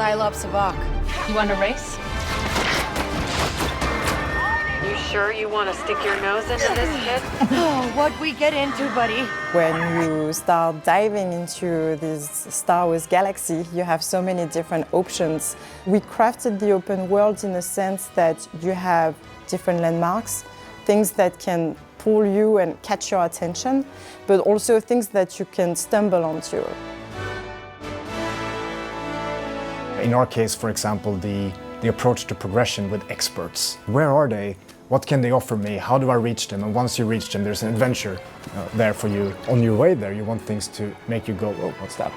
I love Sabacc. You want to race? You sure you want to stick your nose into this, kid? Oh, what'd we get into, buddy? When you start diving into this Star Wars galaxy, you have so many different options. We crafted the open world in a sense that you have different landmarks, things that can pull you and catch your attention, but also things that you can stumble onto. In our case, for example, the approach to progression with experts. Where are they? What can they offer me? How do I reach them? And once you reach them, there's an adventure there for you. On your way there, you want things to make you go, oh, what's that?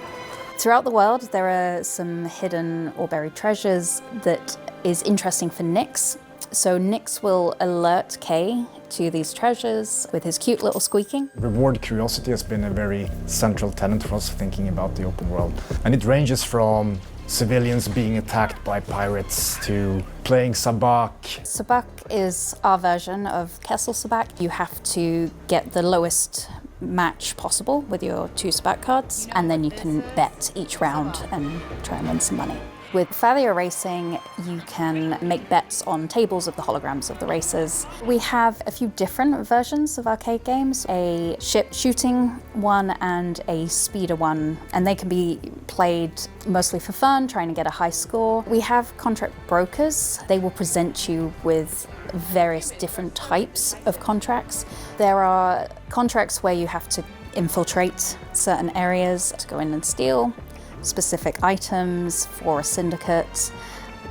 Throughout the world, there are some hidden or buried treasures that is interesting for Nix. So Nix will alert Kay to these treasures with his cute little squeaking. Reward curiosity has been a very central tenet for us thinking about the open world. And it ranges from civilians being attacked by pirates to playing Sabacc. Sabacc is our version of Kessel Sabacc. You have to get the lowest match possible with your 2 Sabacc cards, and then you can bet each round and try and win some money. With Fathier racing, you can make bets on tables of the holograms of the racers. We have a few different versions of arcade games, a ship shooting one and a speeder one, and they can be played mostly for fun, trying to get a high score. We have contract brokers. They will present you with various different types of contracts. There are contracts where you have to infiltrate certain areas to go in and steal specific items for a syndicate,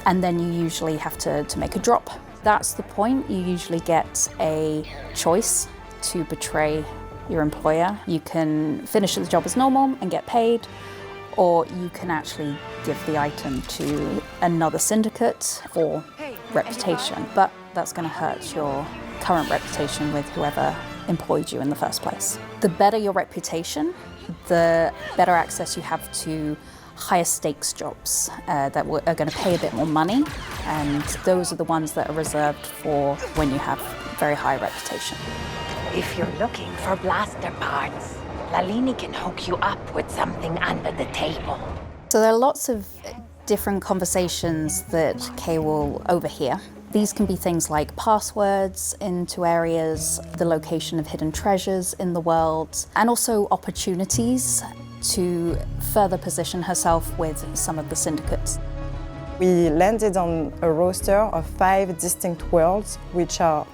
and then you usually have to make a drop. That's the point. You usually get a choice to betray your employer. You can finish the job as normal and get paid, or you can actually give the item to another syndicate for reputation, but that's going to hurt your current reputation with whoever employed you in the first place. The better your reputation, the better access you have to higher stakes jobs that are going to pay a bit more money, and those are the ones that are reserved for when you have very high reputation. If you're looking for blaster parts, Lalini can hook you up with something under the table. So there are lots of different conversations that Kay will overhear. These can be things like passwords into areas, the location of hidden treasures in the world, and also opportunities to further position herself with some of the syndicates. We landed on a roster of 5 distinct worlds, which are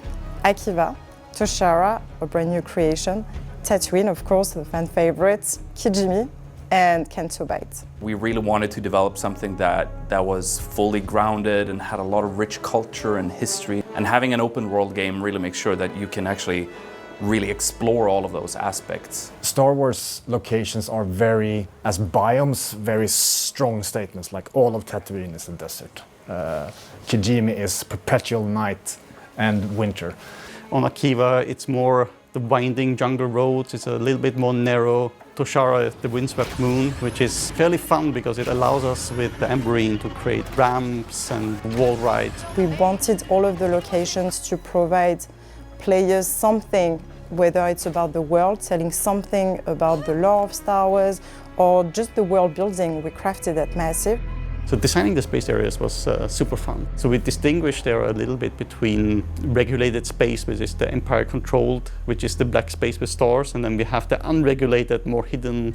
Akiva, Toshara, a brand new creation, Tatooine, of course, the fan favorites, Kijimi, and Canto Bight. We really wanted to develop something that was fully grounded and had a lot of rich culture and history. And having an open world game really makes sure that you can actually really explore all of those aspects. Star Wars locations are as biomes, very strong statements, like all of Tatooine is a desert. Kijimi is perpetual night and winter. On Akiva, it's more the winding jungle roads, it's a little bit more narrow. Toshara is the windswept moon, which is fairly fun because it allows us with the Emberine to create ramps and wall rides. We wanted all of the locations to provide players something, whether it's about the world, telling something about the lore of Star Wars, or just the world building. We crafted that massive. So designing the space areas was super fun. So we distinguished there a little bit between regulated space, which is the Empire controlled, which is the black space with stars, and then we have the unregulated, more hidden,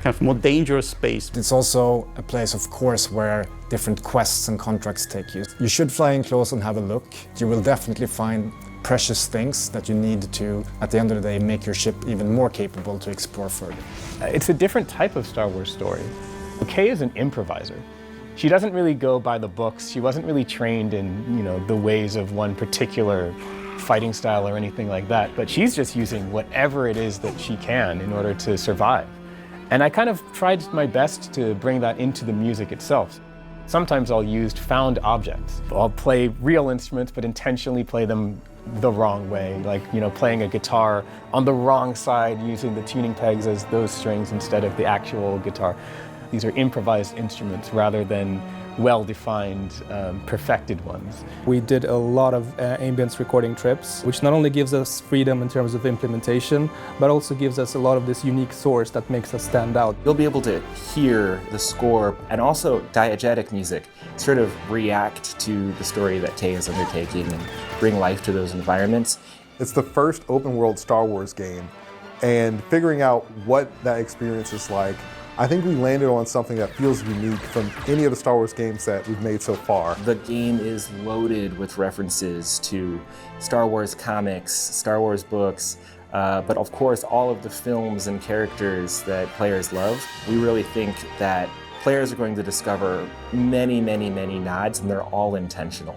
kind of more dangerous space. It's also a place, of course, where different quests and contracts take you. You should fly in close and have a look. You will definitely find precious things that you need to, at the end of the day, make your ship even more capable to explore further. It's a different type of Star Wars story. Kay is an improviser. She doesn't really go by the books. She wasn't really trained in, the ways of one particular fighting style or anything like that, but she's just using whatever it is that she can in order to survive. And I kind of tried my best to bring that into the music itself. Sometimes I'll use found objects. I'll play real instruments, but intentionally play them the wrong way, like playing a guitar on the wrong side, using the tuning pegs as those strings instead of the actual guitar. These are improvised instruments rather than well-defined, perfected ones. We did a lot of ambience recording trips, which not only gives us freedom in terms of implementation, but also gives us a lot of this unique source that makes us stand out. You'll be able to hear the score and also diegetic music sort of react to the story that Kay is undertaking and bring life to those environments. It's the first open world Star Wars game, and figuring out what that experience is like, I think we landed on something that feels unique from any of the Star Wars games that we've made so far. The game is loaded with references to Star Wars comics, Star Wars books, but of course all of the films and characters that players love. We really think that players are going to discover many, many, many nods, and they're all intentional.